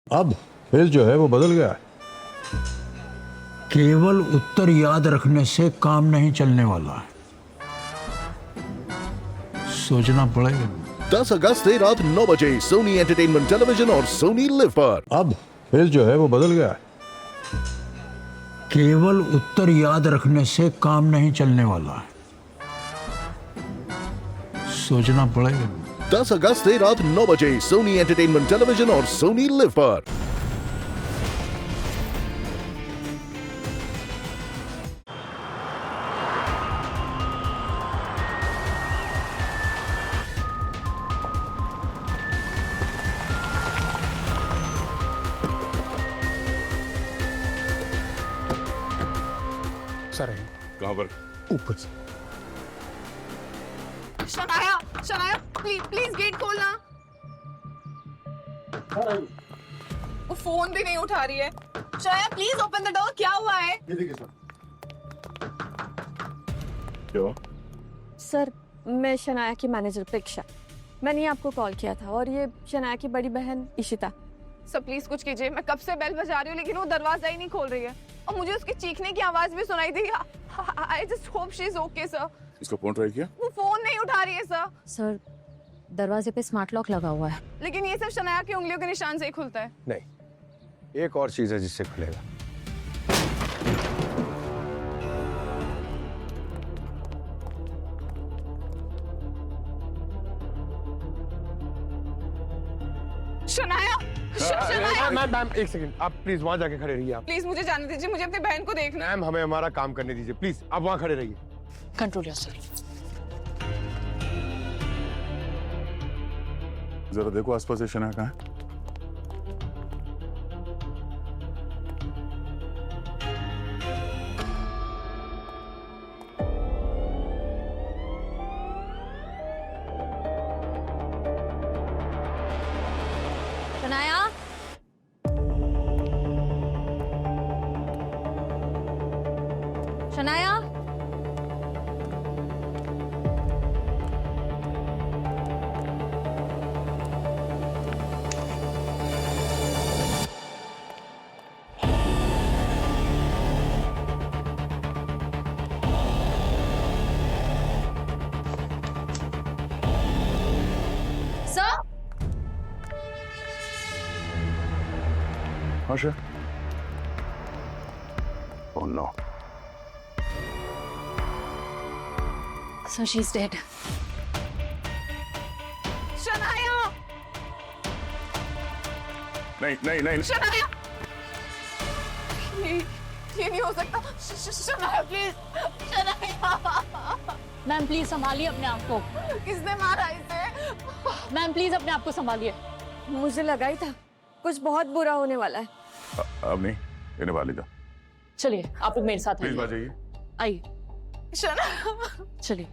अब फेस जो है वो बदल गया है। केवल उत्तर याद रखने से काम नहीं चलने वाला, सोचना पड़ेगा। 10 अगस्त से रात 9 बजे सोनी एंटरटेनमेंट टेलीविजन और सोनी लिव पर। अब फेस जो है वो बदल गया है। केवल उत्तर याद रखने से काम नहीं चलने वाला, सोचना पड़ेगा। 10 अगस्त से रात 9 बजे सोनी एंटरटेनमेंट टेलीविजन और सोनी लिव पर। सर है कहाँ पर? ऊपर से। शनाया, शनाया, प्लीज गेट खोलना। वो फोन भी नहीं उठा रही है। Shanaya please open the door. क्या हुआ है? ये देखिए सर। क्यों? सर, मैं शनाया की मैनेजर प्रेक्षा। मैंने आपको कॉल किया था और ये शनाया की बड़ी बहन इशिता। सर प्लीज कुछ कीजिए। मैं कब से बेल बजा रही हूँ लेकिन वो दरवाजा ही नहीं खोल रही है और मुझे उसके चीखने की आवाज भी सुनाई दी। I just hope she is okay sir. इसको फोन ट्राई किया? वो फोन नहीं उठा रही है सर। सर, दरवाजे पे स्मार्ट लॉक लगा हुआ है। लेकिन ये सिर्फ शनाया की उंगलियों के निशान से ही खुलता है। नहीं, एक और चीज है जिससे खुलेगा। शनाया, शनाया मैम एक सेकंड, आप प्लीज वहां जाके खड़े रहिए। आप प्लीज मुझे जाने दीजिए। मुझे अपनी बहन को देखना है। मैम, हमें हमारा काम करने दीजिए प्लीज। आप वहां खड़े रहिए। Control yourself. जरा देखो आसपास से शना कहाँ है? Shanaya, Shanaya, sir. Asha? Oh no. Sir, she is dead. Shanaya, नहीं नहीं नहीं। शनाया, ये नहीं हो सकता। Shanaya please, Shanaya. Ma'am please संभालिए अपने आप को। किसने मारा इसे? मैम प्लीज अपने आप को संभालिए। मुझे लगा ही था कुछ बहुत बुरा होने वाला है। अब नहीं, इन्हें बाहर ले जाओ। चलिए, आप लोग मेरे साथ प्लीज बाहर जाइए। आइए। शनाया, चलिए।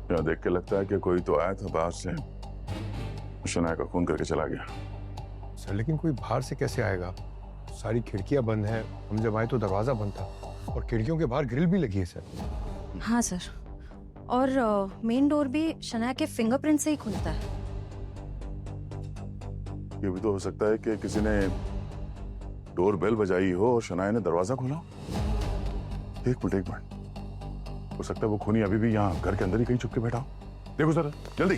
यहाँ देख के लगता है कि कोई तो आया था बाहर से, शनाया का खून करके चला गया। सर, लेकिन कोई बाहर से कैसे आएगा? सारी खिड़कियां बंद हैं। हम जब आए तो दरवाजा बंद था और खिड़कियों के बाहर ग्रिल भी लगी है सर। हाँ सर, और मेन डोर भी शनाया के फिंगरप्रिंट से ही खुलता है। ये भी तो हो सकता है कि किसी ने डोर बेल बजाई हो और शनाया ने दरवाजा खोला। एक मिनट, हो सकता है वो खूनी अभी भी यहाँ घर के अंदर ही कहीं छुप के बैठा हो। देखो जरा जल्दी।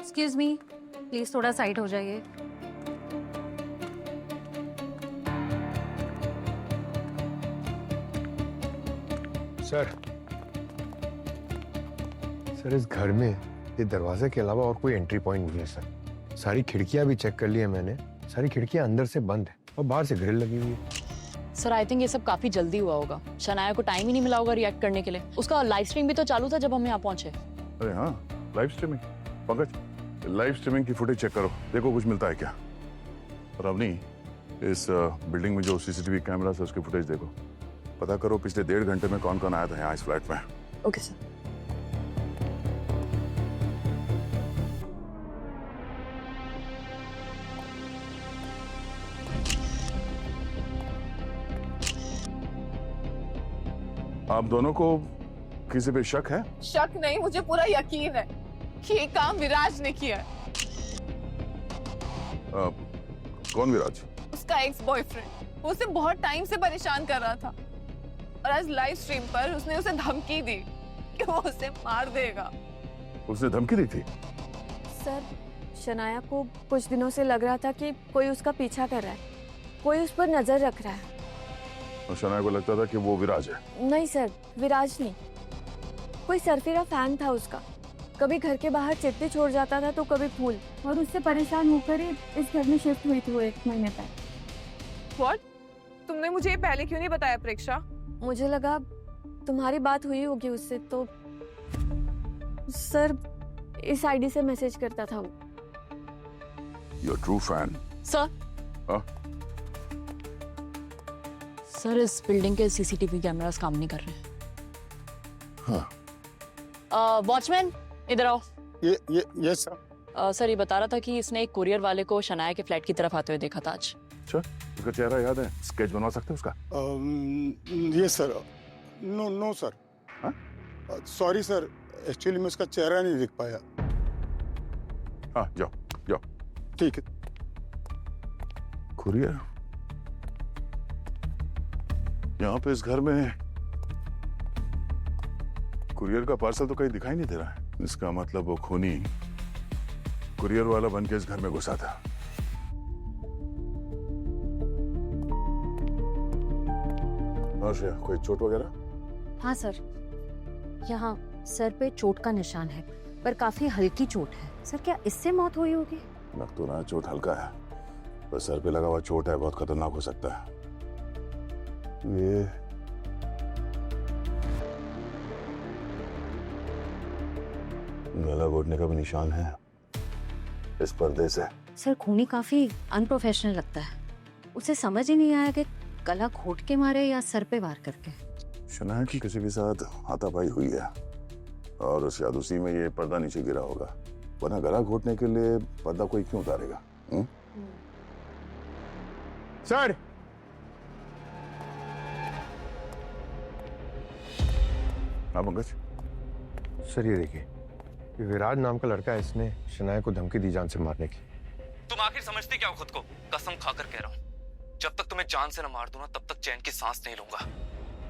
एक्सक्यूज मी, प्लीज थोड़ा साइड हो जाइए। सर, इस घर में ये दरवाजे के अलावा और कोई एंट्री पॉइंट नहीं है सर। सारी खिड़कियां भी चेक कर ली है मैंने। सारी खिड़कियां अंदर से बंद है और बाहर से ग्रिल लगी हुई है। सर आई थिंक ये सब काफी जल्दी हुआ होगा। शनाया को टाइम ही नहीं मिला होगा रिएक्ट करने के लिए। उसका लाइव स्ट्रीम भी तो चालू था जब हम यहाँ पहुंचे। अरे हाँ, live streaming. Pankaj, live streaming की फुटेज चेक करो, देखो कुछ मिलता है क्या। और अवनी, इस बिल्डिंग में जो सीसीटीवी कैमरा है उसकी फुटेज देखो, पता करो पिछले 1.5 घंटे में कौन कौन आया था यहाँ इस फ्लैट में। Okay sir. आप दोनों को किसी पे शक है? शक नहीं, मुझे पूरा यकीन है कि ये काम विराज ने किया है। कौन विराज? उसका एक्स बॉयफ्रेंड। वो उसे बहुत टाइम से परेशान कर रहा था और आज लाइव स्ट्रीम पर उसने उसे धमकी दी कि वो उसे मार देगा। उसने धमकी दी थी? सर, शनाया को कुछ दिनों से लग रहा था कि कोई उसका पीछा कर रहा है, कोई उस पर नजर रख रहा है। और शनाया को लगता था कि वो विराज है? नहीं सर, विराज नहीं, कोई सरफिरा फैन था उसका। कभी घर के बाहर चिट्ठी छोड़ जाता था तो कभी फूल, और उससे परेशान होकर ही इस घर में शिफ्ट हुई थी वो 1 महीने पहले। व्हाट? तुमने मुझे ये पहले क्यों नहीं बताया प्रेक्षा? मुझे लगा तुम्हारी बात हुई होगी उससे, तो सर इस आईडी से मैसेज करता था वो। Your true fan? सर, हाँ? सर इस बिल्डिंग के सीसीटीवी कैमरास काम नहीं कर रहे हैं। हाँ। वॉचमैन इधर आओ। ये सर। सर ये बता रहा था कि इसने एक कुरियर वाले को शनाया के फ्लैट की तरफ आते हुए देखा था आज। अच्छा, उसका चेहरा याद है? स्केच बनवा सकते हैं उसका? ये सर, नो सर। हाँ? सॉरी सर, एक्चुअली मैं उसका चेहरा नहीं देख पाया। हाँ, जाओ जाओ। ठीक है। कुरियर यहाँ पे इस घर में कुरियर का पार्सल तो कहीं दिखाई नहीं दे रहा है। इसका मतलब वो खूनी कुरियर वाला बन के इस घर में घुसा था। हाँ श्रेया, कोई चोट वगैरह? हाँ सर, यहाँ सर पे चोट का निशान है, पर काफी हल्की चोट है। सर क्या इससे मौत हुई होगी? लग तो रहा चोट हल्का है, पर सर पे लगा हुआ चोट है, बहुत खतरनाक हो सकता है। ये गला घोटने का भी निशान है इस पर्दे से। सर खूनी काफी अनप्रोफेशनल लगता है। उसे समझ ही नहीं आया कि गला घोट के मारे या सर पे वार करके। शनाया की किसी के साथ हाथापाई हुई है और शायद उसी में ये पर्दा नीचे गिरा होगा, वरना गला घोटने के लिए पर्दा कोई क्यों उतारेगा? सर, हाँ पंकज। सर ये देखिए, ये विराज नाम का लड़का है, इसने शनाया को धमकी दी जान से मारने की। तुम आखिर समझती क्या हो खुद को? कसम खाकर कह रहा हूँ, जब तक तुम्हें जान से न मार दूं ना, तब तक चैन की सांस नहीं लूंगा।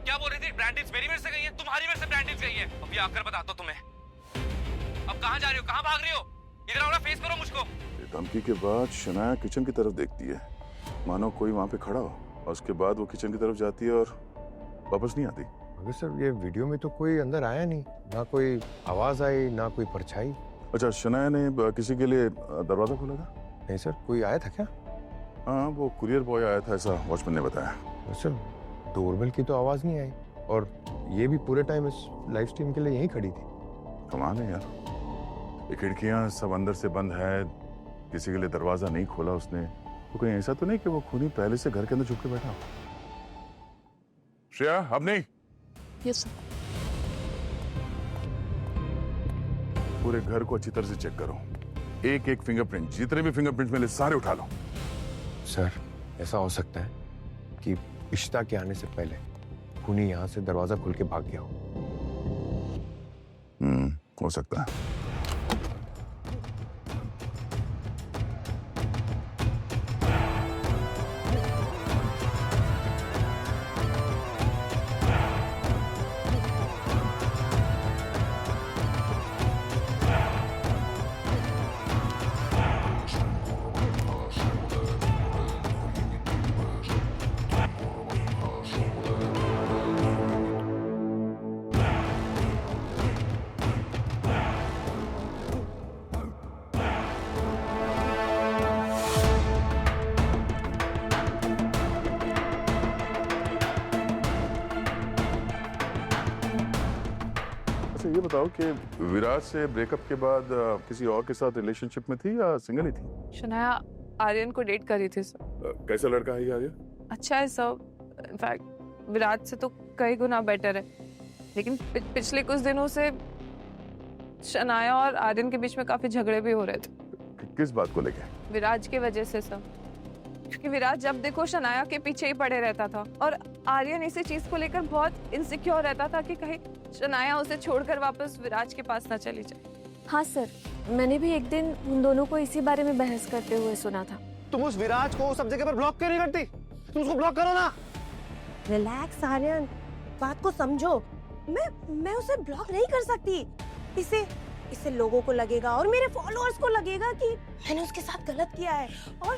क्या बोल रही थी? ब्रांडिज मेरी मेरे से गई है, तुम्हारी मेरे से ब्रांडिज गई है। अभी आकर बताता हूं तुम्हें। अब कहाँ जा रही हो, कहाँ भाग रही हो? इधर आओ ना, फेस करो मुझको। धमकी के बाद शनाया किचन की तरफ देखती है, मानो कोई वहां पे खड़ा हो, और उसके बाद वो किचन की तरफ जाती है और वापस नहीं आती। मगर सर ये वीडियो में तो कोई अंदर आया नहीं, ना कोई आवाज आई ना कोई परछाई। अच्छा, शनाया ने किसी के लिए दरवाजा खोला था? नहीं सर, कोई आया था क्या? हाँ, वो कुरियर बॉय आया था, ऐसा वॉचमैन ने बताया। सर डोरबेल की तो आवाज नहीं आई, और ये भी पूरे टाइम इस लाइव स्ट्रीम के लिए यहीं खड़ी थी। कमाल है यार, ये खिड़कियां सब अंदर से बंद है, किसी के लिए दरवाजा नहीं खोला उसने, तो कहीं ऐसा तो नहीं कि वो खूनी पहले से घर के अंदर छुप के बैठा हो? श्रेया, अब नहीं। Yes sir. पूरे घर को अच्छी तरह से चेक करो, एक एक फिंगरप्रिंट, जितने भी फिंगरप्रिंट मिले सारे उठा लो। सर ऐसा हो सकता है कि इशिता के आने से पहले खूनी यहाँ से दरवाजा खोल के भाग गया हो। हो सकता है। अच्छा ये बताओ कि विराज से ब्रेकअप के बाद किसी और के साथ रिलेशनशिप में थी या सिंगल ही थी? शनाया आर्यन को डेट कर रही थी सर। कैसा लड़का है ये आर्यन? अच्छा है सर, इनफैक्ट विराज से तो कई गुना बेटर है, लेकिन पिछले कुछ दिनों से शनाया और आर्यन के बीच में काफी झगड़े भी हो रहे थे। किस बात को लेके? विराज की वजह से सर। क्योंकि विराज जब देखो शनाया के पीछे ही पड़े रहता था और आर्यन इसी चीज को लेकर बहुत इनसिक्योर रहता था कि कहीं शनाया उसे छोड़कर वापस विराज के पास ना चली जाए। हाँ सर, मैंने भी एक दिन उन दोनों को इसी बारे में बहस करते हुए सुना था। तुम उस विराज को सब जगह पर ब्लॉक क्यों नहीं करती? तुम उसको ब्लॉक करो ना। रिलैक्स आर्यन, बात को समझो। मैं उसे ब्लॉक नहीं कर सकती। इससे लोगों को लगेगा और मेरे फॉलोअर्स को लगेगा कि मैंने उसके साथ गलत किया है और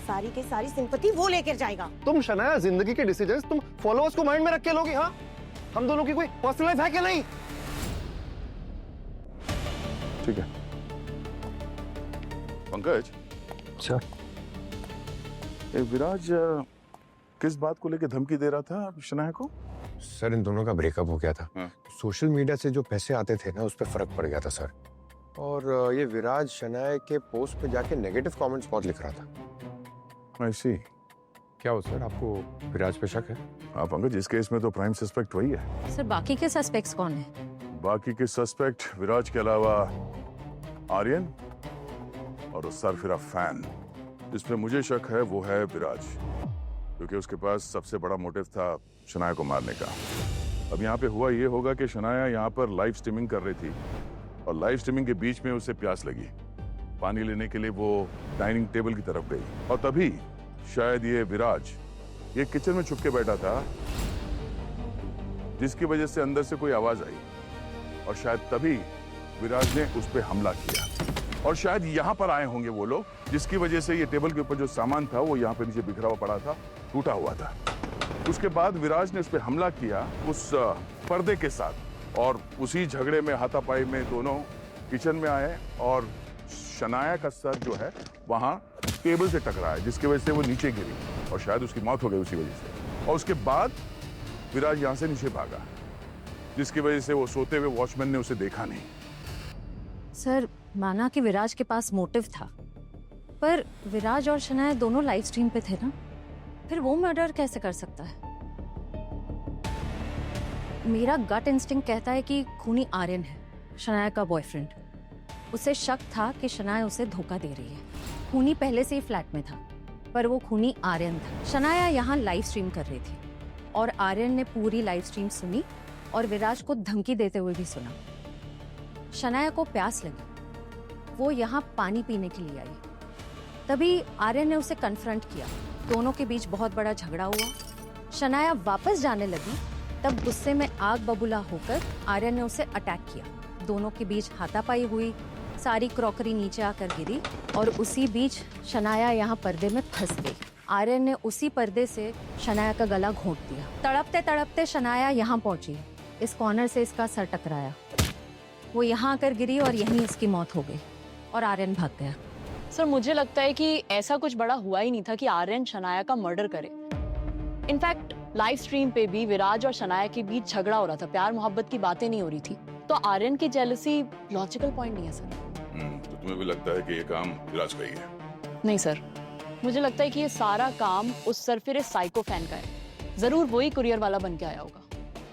सारी की सारी सिंपैथी वो लेकर जाएगा। तुम शनाया जिंदगी के डिसीजंस तुम फॉलोअर्स को माइंड में रख के लोगी? हाँ, हम दोनों की कोई पर्सनल लाइफ है क्या? नहीं। ठीक है पंकज। सर, ये विराज किस बात को लेके धमकी दे रहा था शनाया को? सर इन दोनों का ब्रेकअप हो गया था। हाँ। सोशल मीडिया से जो पैसे आते थे ना, उस पर फर्क पड़ गया था सर। और ये विराज शनाया के पोस्ट पे जाके नेगेटिव कमेंट्स बहुत लिख रहा था। I see। क्या हो सर, आपको विराज पे शक है? हाँ पंकज, इस केस में तो प्राइम सस्पेक्ट वही है। सर बाकी के सस्पेक्ट्स कौन है? बाकी के सस्पेक्ट विराज के अलावा आर्यन और उस सरफिरा फैन। जिसपे मुझे शक है वो है विराज, क्योंकि उसके पास सबसे बड़ा मोटिव था शनाया को मारने का। अब यहाँ पे हुआ ये होगा कि शनाया यहाँ पर लाइव स्ट्रीमिंग कर रही थी और लाइव स्ट्रीमिंग के बीच में उसे प्यास लगी। पानी लेने के लिए वो डाइनिंग टेबल की तरफ गई और तभी शायद ये विराज ये किचन में छुप के बैठा था, जिसकी वजह से अंदर से कोई आवाज आई और शायद तभी विराज ने उस पर हमला किया। और शायद यहाँ पर आए होंगे वो लोग, जिसकी वजह से ये टेबल के ऊपर जो सामान था वो यहाँ पे नीचे बिखरा हुआ पड़ा था, टूटा हुआ था। उसके बाद विराज ने उस पर हमला किया उस पर्दे के साथ और उसी झगड़े में हाथापाई में दोनों किचन में आए और शनाया का सर जो है वहां टेबल से टकराया, जिसकी वजह से वो नीचे गिरी और शायद उसकी मौत हो गई उसी वजह से। और उसके बाद विराज यहाँ से नीचे भागा, जिसकी वजह से वो सोते हुए वॉचमैन ने उसे देखा नहीं। सर माना कि विराज के पास मोटिव था, पर विराज और शनाया दोनों लाइव स्ट्रीम पे थे ना, फिर वो मर्डर कैसे कर सकता है? मेरा गट इंस्टिंक्ट कहता है कि खूनी आर्यन है, शनाया का बॉयफ्रेंड। उसे शक था कि शनाया उसे धोखा दे रही है। खूनी पहले से ही फ्लैट में था, पर वो खूनी आर्यन था। शनाया यहाँ लाइव स्ट्रीम कर रही थी और आर्यन ने पूरी लाइव स्ट्रीम सुनी और विराज को धमकी देते हुए भी सुना। शनाया को प्यास लगी, वो यहाँ पानी पीने के लिए आई। तभी आर्यन ने उसे कन्फ्रंट किया, दोनों के बीच बहुत बड़ा झगड़ा हुआ। शनाया वापस जाने लगी, तब गुस्से में आग बबूला होकर आर्यन ने उसे अटैक किया। दोनों के बीच हाथापाई हुई, सारी क्रॉकरी नीचे आकर गिरी और उसी बीच शनाया यहाँ पर्दे में फंस गई। आर्यन ने उसी पर्दे से शनाया का गला घोंट दिया। तड़पते तड़पते शनाया यहाँ पहुंची, इस कॉर्नर से इसका सर टकराया, वो यहाँ आकर गिरी और यहीं इसकी मौत हो गई और आर्यन भाग गया। सर मुझे लगता है कि ऐसा कुछ बड़ा हुआ ही नहीं था कि आर्यन शनाया का मर्डर करे। इनफैक्ट लाइव स्ट्रीम पे भी विराज और शनाया के बीच झगड़ा हो रहा था, प्यार मोहब्बत की बातें नहीं हो रही थी। तो आर्यन की जेलसी लॉजिकल पॉइंट नहीं है सर। तो तुम्हें भी लगता है कि ये काम विराज का ही है? नहीं सर, मुझे लगता है कि ये सारा काम उस सरफिरे साइको फैन का है। जरूर वही कुरियर वाला बन के आया होगा।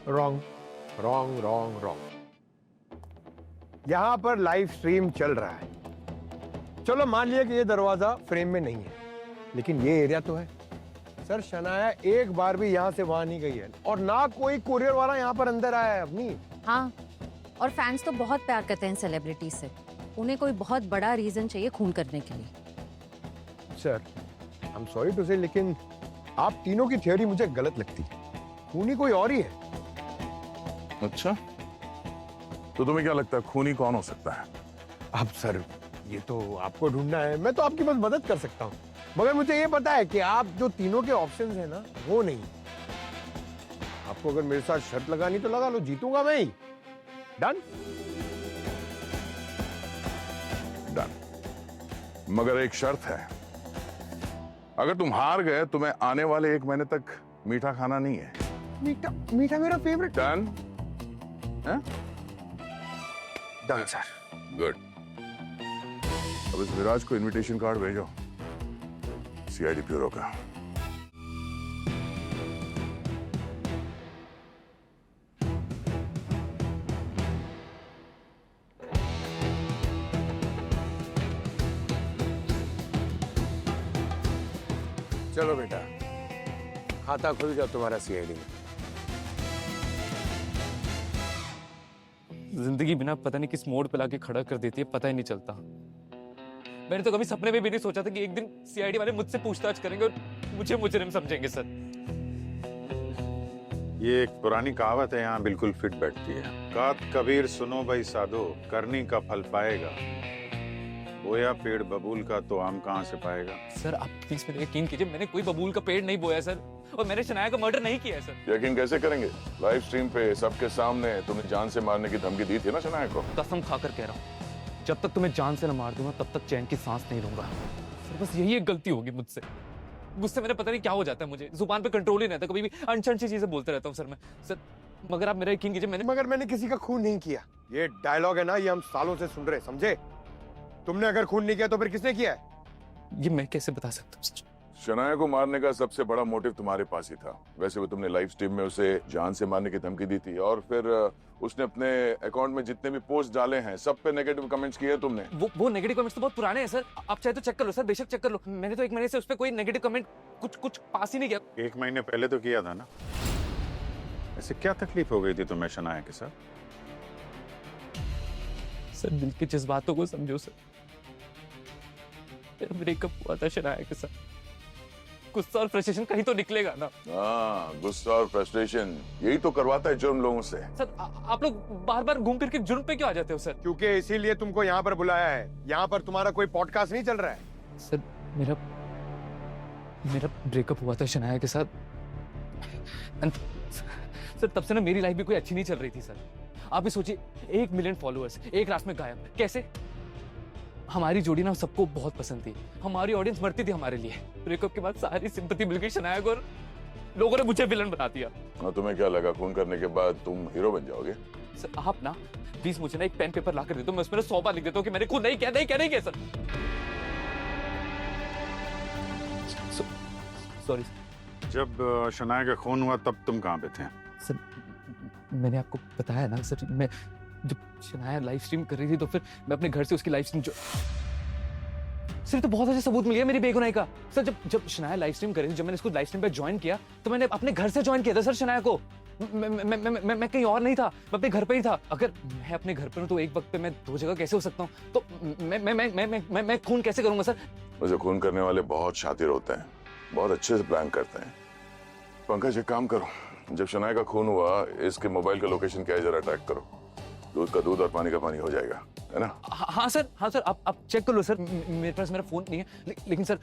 Wrong wrong wrong wrong. यहाँ पर लाइव स्ट्रीम चल रहा है। चलो मान लिया कि ये दरवाजा फ्रेम में नहीं है, लेकिन ये एरिया तो है। सर शनाया एक बार भी यहाँ से वहां नहीं गई है और ना कोई कुरियर वाला यहाँ पर अंदर आया है अपनी। हाँ, और फैंस तो बहुत प्यार करते हैं सेलिब्रिटीज से, उन्हें कोई बहुत बड़ा रीजन चाहिए खून करने के लिए। Sir I am sorry to say, लेकिन आप तीनों की थ्योरी मुझे गलत लगती है। खूनी कोई और ही है। अच्छा, तो तुम्हें क्या लगता है खूनी कौन हो सकता है? अब सर ये तो आपको ढूंढना है, मैं तो आपकी बस मदद कर सकता हूँ, मगर मुझे ये पता है कि आप जो तीनों के ऑप्शंस हैं ना वो नहीं। आपको अगर मेरे साथ शर्त लगानी तो लगा लो, जीतूंगा मैं ही। डन? डन, मगर एक शर्त है, अगर तुम हार गए तो मैं आने वाले 1 महीने तक मीठा खाना नहीं है। मीठा? मीठा मेरा favourite. Done? Done sir. Good. अब इस विराज को इनविटेशन कार्ड भेजो सीआईडी ब्यूरो का। चलो बेटा, खाता खुल गया तुम्हारा सीआईडी में। जिंदगी बिना पता नहीं किस मोड़ पे लाके खड़ा कर देती है, पता ही नहीं चलता। मैंने तो कभी सपने में भी नहीं सोचा था कि एक दिन सीआईडी वाले मुझसे पूछताछ करेंगे और मुझे मुजरिम समझेंगे सर। ये एक पुरानी कहावत है, यहाँ बिल्कुल फिट बैठती है। कात कबीर सुनो भाई साधो, करनी का फल पाएगा, बोया पेड़ बबूल का तो आम कहाँ से पाएगा। सर आप प्लीज मेरे यकीन कीजिए, मैंने कोई बबूल का पेड़ नहीं बोया सर, और मैंने शनाया का मर्डर नहीं किया है सर। यकीन कैसे करेंगे? लाइव स्ट्रीम पे सबके सामने तुमने जान से मारने की धमकी दी थी ना शनाया को। कसम खाकर कह रहा हूँ, जब तक तुम्हें जान से न मार दूंगा तब तक चैन की सांस नहीं लूंगा सर। बस यही एक गलती होगी मुझसे। गुस्से में पता नहीं क्या हो जाता है, मुझे जुबान पे कंट्रोल ही नहीं रहता, कभी भी अनछन सी चीजें बोलते रहता हूँ सर मैं। सर मगर आप मेरा यकीन कीजिए, मैंने किसी का खून नहीं किया। ये डायलॉग है ना, ये हम सालों से सुन रहे, समझे? तुमने अगर खून नहीं किया तो फिर किसने किया है? ये मैं कैसे बता सकता हूँ सर? शनाया को मारने का सबसे बड़ा मोटिव तुम्हारे पास ही था। वैसे वो तुमने लाइव स्ट्रीम में उसे जान से मारने की धमकी दी थी, और फिर उसने अपने अकाउंट में जितने भी पोस्ट डाले हैं सब पे नेगेटिव कमेंट्स किए तुमने। वो नेगेटिव कमेंट्स तो बहुत पुराने हैं सर, आप चाहे तो चेक कर लो सर, बेशक चेक कर लो। मैंने तो 1 महीने से उस पर कोई नेगेटिव कमेंट कुछ पास ही नहीं किया। 1 महीने पहले तो किया था ना। ऐसे क्या तकलीफ हो गई थी तुम्हें शनाया के साथ? सर दिल के जज्बातों को समझो सर, मेरा ब्रेकअप हुआ था शनाया के साथ। गुस्सा और फ्रस्ट्रेशन कहीं तो निकलेगा ना। हाँ, गुस्सा और फ्रस्ट्रेशन यही तो करवाता है जुर्म लोगों से। सर आप लोग बार बार घूम करके जुर्म पे क्यों आ जाते हो सर? क्योंकि इसीलिए तुमको यहाँ पर बुलाया है। यहाँ पर तुम्हारा कोई पॉडकास्ट नहीं चल रहा है। सर मेरा ब्रेकअप हुआ था शनाया के साथ। सर तब से ना मेरी लाइफ भी कोई अच्छी नहीं चल रही थी सर। आप भी सोचिए, 1 मिलियन फॉलोअर्स एक रात में गायब, कैसे? हमारी जोड़ी ना सबको बहुत पसंद थी, हमारी ऑडियंस मरती थी हमारे लिए। ब्रेकअप के बाद सारी सिंपैथी मिल गई शनाया को और लोगों ने मुझे विलन बना दिया। और तुम्हें क्या लगा खून करने के बाद तुम हीरो बन जाओगे? सर आप ना प्लीज मुझे ना एक पेन पेपर ला कर दे दो, मैं उसमें 100 बार लिख देता हूँ कि मैंने खून नहीं किया सर। सॉरी। जब शनाया का खून हुआ तब तुम कहाँ पे थे? सर मैंने आपको बताया ना सर, मैं जब शनाया लाइव स्ट्रीम कर रही थी तो फिर मैं अपने घर से उसकी लाइव स्ट्रीम सर तो बहुत अच्छे सबूत मिल गया मेरी बेगुनाही का। सर जब शनाया लाइव स्ट्रीम कर रही थी, जब मैंने इसको लाइव स्ट्रीम पे ज्वाइन किया तो मैंने अपने घर से ज्वाइन किया था सर शनाया को। मैं कहीं और नहीं था, मैं अपने घर पे ही था। अगर मैं अपने घर पर हूँ तो एक वक्त पे मैं 2 जगह कैसे हो सकता हूँ? तो मैं खून कैसे करूंगा सर? वैसे खून करने वाले बहुत शातिर होते हैं, बहुत अच्छे से प्लान करते हैं। पंकज एक काम करो, जब शनाया का खून हुआ इसके मोबाइल का लोकेशन क्या है जरा ट्रैक करो। दूध का दूध और पानी का पानी हो जाएगा, है ना? हाँ सर आप चेक कर लो सर। मेरे पास मेरा फोन नहीं है, लेकिन सर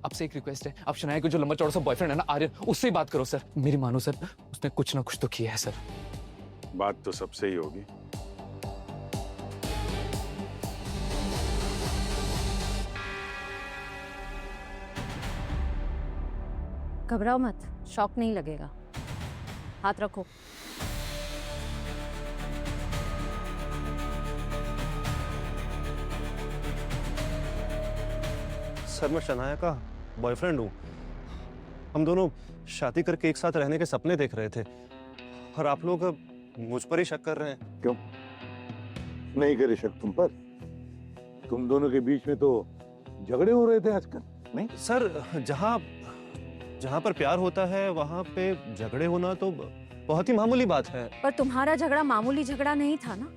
आपसे एक रिक्वेस्ट है, आप शनाया को जो लंबा चौड़ा सा बॉयफ्रेंड है ना आर्यन, उससे ही बात करो सर। मेरी मानो सर, उसने कुछ ना कुछ तो किया है सर। बात तो सबसे ही होगी। घबराओ मत, शॉक नहीं लगेगा। हाथ रखो। सर मैं शनाया का बॉयफ्रेंड हूँ। हम दोनों शादी करके एक साथ रहने के सपने देख रहे थे, और आप लोग मुझ पर ही शक कर रहे हैं। क्यों नहीं करे शक तुम पर? तुम दोनों के बीच में तो झगड़े हो रहे थे आजकल, नहीं? सर जहाँ पर प्यार होता है वहाँ पे झगड़े होना तो बहुत ही मामूली बात है। पर तुम्हारा झगड़ा मामूली झगड़ा नहीं था ना।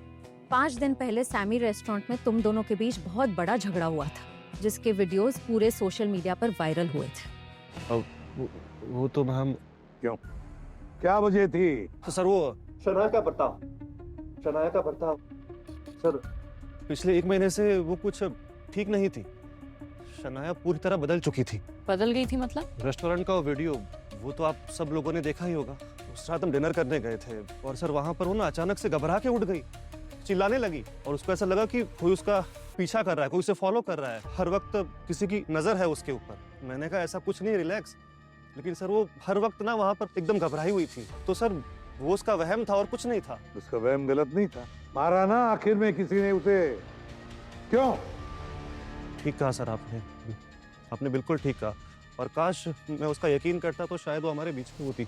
5 दिन पहले सैमी रेस्टोरेंट में तुम दोनों के बीच बहुत बड़ा झगड़ा हुआ था, जिसके वीडियोस पूरे सोशल मीडिया पर वायरल हुए थे। वो तो हम क्या वजह थी? तो सर वो शनाया का बर्ताव सर पिछले 1 महीने से वो कुछ ठीक नहीं थी। शनाया पूरी तरह बदल चुकी थी। बदल गई थी मतलब? रेस्टोरेंट का वीडियो वो तो आप सब लोगों ने देखा ही होगा। उस रात हम डिनर करने गए थे और सर वहां पर वो ना अचानक से घबरा के उठ गई, चिल्लाने लगी, और उसको ऐसा लगा कि कोई उसका पीछा कर रहा है, कोई उसे फॉलो कर रहा है, हर वक्त किसी की नजर है उसके ऊपर। मैंने कहा ऐसा कुछ नहीं, रिलैक्स। लेकिन सर वो हर वक्त ना वहां पर एकदम घबराई हुई थी। तो सर वो उसका वहम था और कुछ नहीं था। उसका वहम गलत नहीं था, मारा ना आखिर में किसी ने उसे। क्यों? ठीक कहा सर आपने बिल्कुल ठीक कहा। और काश मैं उसका यकीन करता तो शायद वो हमारे बीच में होती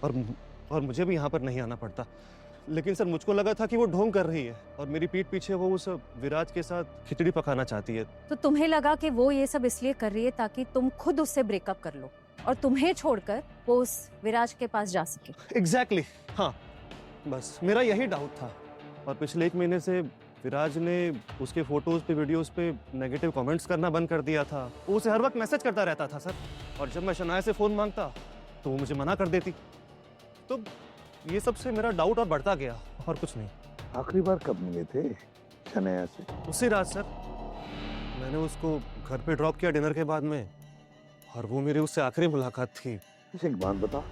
और मुझे भी यहाँ पर नहीं आना पड़ता। लेकिन सर मुझको लगा था कि वो ढोंग कर रही है और मेरी पीठ पीछे वो उस विराज के साथ खिचड़ी पकाना चाहती है। तो तुम्हें लगा कि वो ये सब इसलिए कर रही है ताकि तुम खुद उससे ब्रेकअप कर लो? और तुम्हें छोड़कर वो उस विराज के पास जा सके। एग्जैक्टली हाँ, बस मेरा यही डाउट था। और पिछले 1 महीने से विराज ने उसके फोटोज पे, वीडियोस पे नेगेटिव कमेंट्स करना बंद कर दिया था। वो उसे हर वक्त मैसेज करता रहता था सर, और जब मैं शनाया से फोन मांगता तो वो मुझे मना कर देती। तो ये सबसे मेरा डाउट और बढ़ता गया, और कुछ नहीं। आखिरी बार कब मिले थे शनाया से? उसी रात सर, मैंने उसको घर पे ड्रॉप किया डिनर के बाद में, और वो मेरी उससे आखिरी मुलाकात थी। मुझे एक बात बता,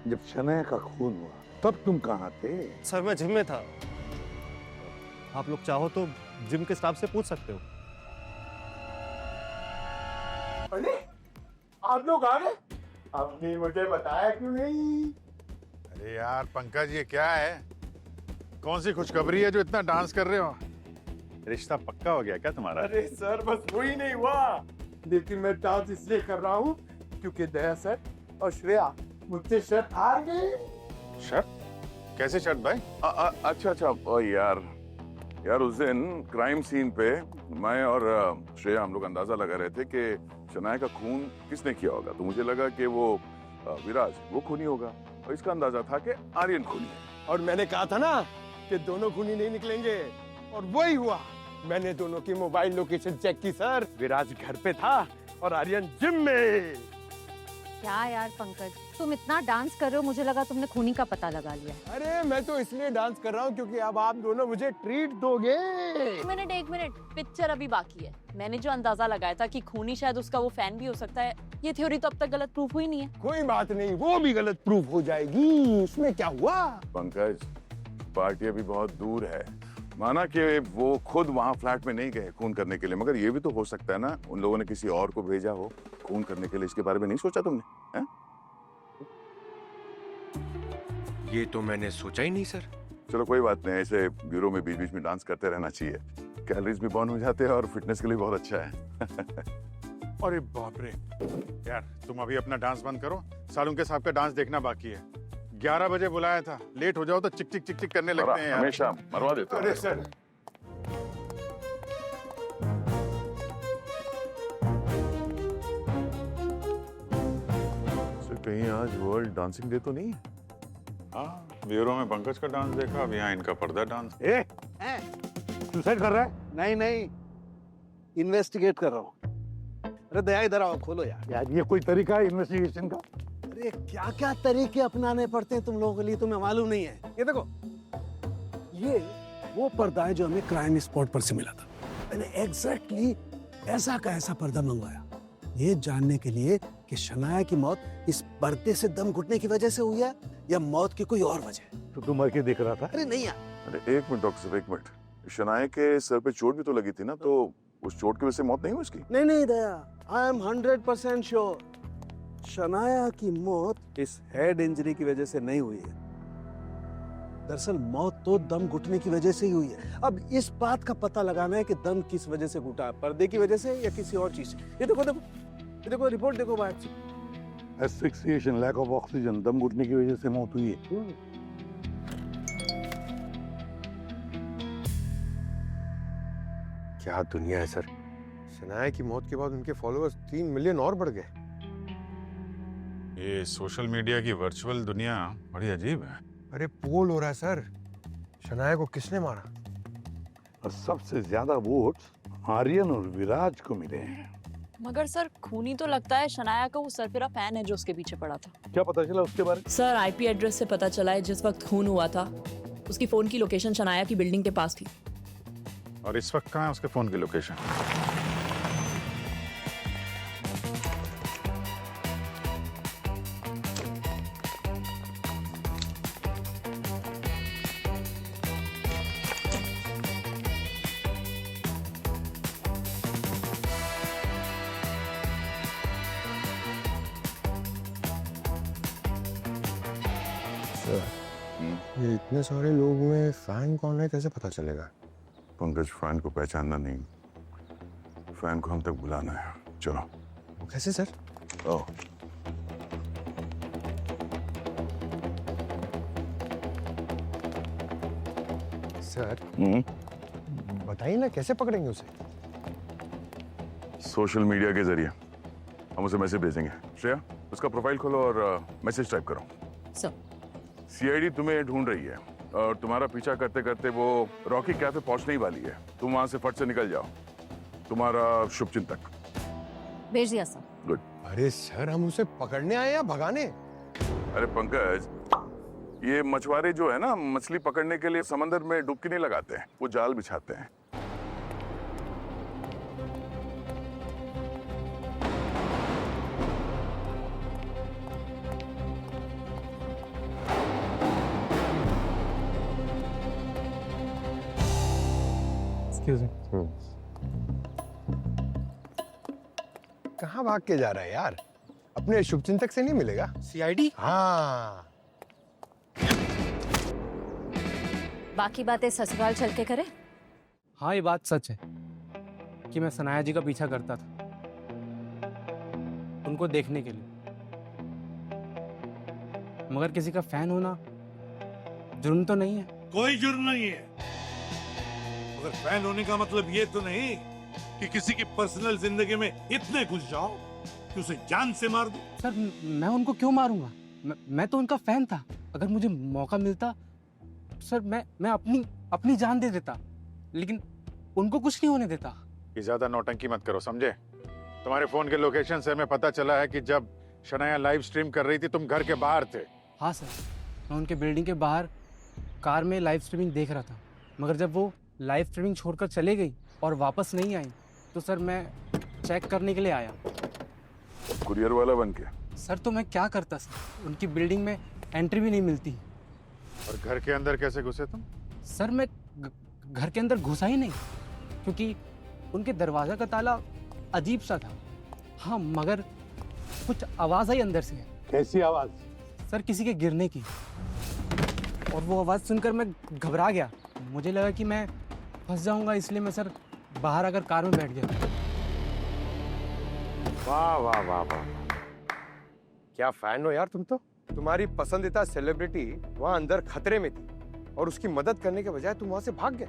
जब शनाया का खून हुआ तब तुम कहाँ थे? सर मैं जिम में था। आप लोग चाहो तो जिम के स्टाफ से पूछ सकते हो। अरे आप लोग आ गए, आपने मुझे बताया क्यों नहीं? अरे यार पंकज, ये क्या है? कौन सी खुशखबरी है जो इतना डांस कर रहे हो? रिश्ता पक्का हो गया क्या तुम्हारा? अरे सर बस वो ही नहीं हुआ, लेकिन मैं डांस इसलिए कर रहा हूँ क्योंकि दया सर और श्रेया मुझसे शर्त हार गए। शर्त? कैसे शर्त भाई? अच्छा ओ यार उस दिन क्राइम सीन पे मैं और श्रेया हम लोग अंदाजा लगा रहे थे कि शनाया का खून किसने किया होगा। तो मुझे लगा कि वो विराज वो खूनी होगा, और इसका अंदाजा था कि आर्यन खूनी है। और मैंने कहा था ना कि दोनों खूनी नहीं निकलेंगे, और वही हुआ। मैंने दोनों की मोबाइल लोकेशन चेक की सर, विराज घर पे था और आर्यन जिम में। क्या यार पंकज, तुम इतना डांस कर रहे हो, मुझे लगा तुमने खूनी का पता लगा लिया। अरे मैं तो इसलिए डांस कर रहा हूँ क्योंकि अब आप दोनों मुझे ट्रीट दोगे। एक मिनट, पिक्चर अभी बाकी है। मैंने जो अंदाजा लगाया था कि खूनी शायद उसका वो फैन भी हो सकता है, ये थ्योरी तो अब तक गलत प्रूफ हुई नहीं है। कोई बात नहीं, वो भी गलत प्रूफ हो जाएगी, उसमें क्या हुआ? पंकज, पार्टी अभी बहुत दूर है। माना कि वो खुद वहाँ फ्लैट में नहीं गए खून करने के लिए, मगर ये भी तो हो सकता है ना उन लोगों ने किसी और को भेजा हो खून करने के लिए। इसके बारे में नहीं सोचा तुमने? है? ये तो मैंने सोचा ही नहीं सर। चलो कोई बात नहीं, ऐसे ब्यूरो में बीच बीच में डांस करते रहना चाहिए। कैलोरीज भी बर्न हो जाते हैं और फिटनेस के लिए बहुत अच्छा है। अरे बाप रे यार, तुम अभी अपना डांस बंद करो, सालुंके साहब का डांस देखना बाकी है। 11 बजे बुलाया था, लेट हो जाओ तो चिक चिक चिक चिक करने लगते हैं यार। हमेशा मरवा देते हैं। अरे सर कहीं आज वर्ल्ड डांसिंग डे तो नहीं है? हाँ, ब्यूरो में पंकज का डांस देखा, अब यहाँ इनका पर्दा डांस। सुसाइड कर रहा है? नहीं, इन्वेस्टिगेट कर रहा हूँ। अरे दया इधर आओ, खोलो यार। ये कोई तरीका है इन्वेस्टिगेशन का? अरे क्या क्या तरीके अपनाने पड़ते हैं तुम लोगों के लिए, तुम्हें मालूम नहीं है। ये देखो, ये वो पर्दा है जो हमें क्राइम स्पॉट पर से मिला था। मैंने एग्जैक्टली ऐसा का ऐसा पर्दा मंगवाया, ये जानने के लिए कि शनाया की मौत इस पर्दे से दम घुटने की वजह से हुई है या मौत की कोई और वजह। तो तुम मर के देख रहा था? अरे नहीं यार। अरे एक मिनट डॉक्टर साहब, एक मिनट। शनाया के सर पे चोट भी तो लगी थी ना, तो उस चोट की वजह से मौत नहीं हुई उसकी? नहीं दया, आई एम 100% श्योर शनाया की मौत इस हेड इंजरी की वजह से नहीं हुई है। दरअसल मौत तो दम घुटने की वजह से ही हुई है। अब इस बात का पता लगाना है कि दम किस वजह से घुटा, पर्दे की वजह से या किसी और चीज से। ये देखो रिपोर्ट देखो बाहर से। एस्फिक्सिएशन, लैक ऑफ ऑक्सीजन, दम घुटने की वजह से मौत हुई है। क्या दुनिया है सर। शनाया की मौत के बाद उनके फॉलोअर्स 3 मिलियन और बढ़ गए। ये सोशल मीडिया की वर्चुअल दुनिया बड़ी अजीब है। अरे पोल हो रहा है सर, शनाया को किसने मारा? और सबसे ज्यादा वोट आर्यन और विराज को मिले हैं। मगर सर खूनी तो लगता है शनाया का वो सरफिरा फैन है जो उसके पीछे पड़ा था। क्या पता चला उसके बारे में? सर आईपी एड्रेस से पता चला है जिस वक्त खून हुआ था उसकी फोन की लोकेशन शनाया की बिल्डिंग के पास थी। और इस वक्त कहाँ है उसके फोन की लोकेशन? ये इतने सारे लोग में फैन कौन है कैसे पता चलेगा? पंकज, फैन को पहचानना नहीं, फैन को हम तक बुलाना है। चलो। कैसे सर? ओ सर बताइए ना कैसे पकड़ेंगे उसे? सोशल मीडिया के जरिए हम उसे मैसेज भेजेंगे। श्रेया उसका प्रोफाइल खोलो और मैसेज टाइप करो। सर सीआईडी तुम्हें ढूंढ रही है और तुम्हारा पीछा करते करते वो रॉकी कैफे पहुंचने ही वाली है। तुम वहां से फट से निकल जाओ। तुम्हारा शुभचिंतक। भेज दिया सर। गुड। अरे सर, हम उसे पकड़ने आए या भगाने? अरे पंकज, ये मछुआरे जो है ना, मछली पकड़ने के लिए समंदर में डुबकी नहीं लगाते हैं, वो जाल बिछाते हैं। कहाँ भाग के जा रहा है यार? अपने शुभचिंतक से नहीं मिलेगा? सीआईडी? हाँ। बाकी बातें ससुराल चल के करे। हाँ, ये बात सच है कि मैं सनाया जी का पीछा करता था उनको देखने के लिए, मगर किसी का फैन होना जुर्म तो नहीं है। कोई जुर्म नहीं है, मगर फैन होने का मतलब ये तो नहीं कि किसी की पर्सनल जिंदगी में इतने घुस जाओ कि उसे जान से मार दो। सर, मैं उनको क्यों मारूंगा? मैं तो उनका फैन था। अगर मुझे मौका मिलता सर, मैं अपनी जान दे देता, लेकिन उनको कुछ नहीं होने देता। कि ज्यादा नौटंकी मत करो, समझे? तुम्हारे फोन के लोकेशन से हमें पता चला है कि जब शनाया लाइव स्ट्रीम कर रही थी तुम घर के बाहर थे। हाँ सर, मैं उनके बिल्डिंग के बाहर कार में लाइव स्ट्रीमिंग देख रहा था, मगर जब वो लाइव स्ट्रीमिंग छोड़कर चले गई और वापस नहीं आई तो सर मैं चेक करने के लिए आया। कुरियर वाला बन के? सर तो मैं क्या करता सर, उनकी बिल्डिंग में एंट्री भी नहीं मिलती। और घर के अंदर कैसे घुसे तुम? सर मैं घर के अंदर घुसा ही नहीं, क्योंकि उनके दरवाजा का ताला अजीब सा था। हाँ, मगर कुछ आवाज आई अंदर से। कैसी आवाज? सर किसी के गिरने की, और वो आवाज सुनकर मैं घबरा गया। मुझे लगा कि मैं फंस जाऊंगा, इसलिए मैं सर बाहर आकर कार में बैठ गया। वाह वाह वाह वाह, क्या फैन हो यार तुम तो। तुम्हारी पसंदीदा सेलिब्रिटी वहां अंदर खतरे में थी और उसकी मदद करने के बजाय तुम वहां से भाग गए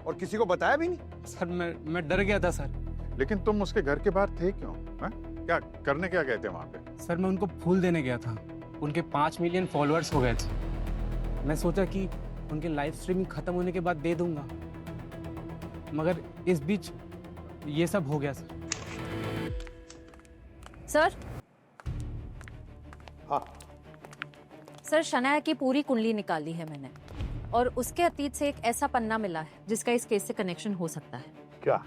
और किसी को बताया भी नहीं। सर मैं डर गया था सर। लेकिन तुम उसके घर के बाहर थे क्यों? क्या करने क्या गए थे वहां पे? सर मैं उनको फूल देने गया था। उनके 5 मिलियन फॉलोअर्स हो गए थे। मैं सोचा कि उनके लाइव स्ट्रीमिंग खत्म होने के बाद दे दूंगा, मगर इस बीच ये सब हो गया सर। सर। हाँ। सर, शनाया की पूरी कुंडली निकाली है मैंने, और उसके अतीत से एक ऐसा पन्ना मिला है जिसका इस केस से कनेक्शन हो सकता है। क्या?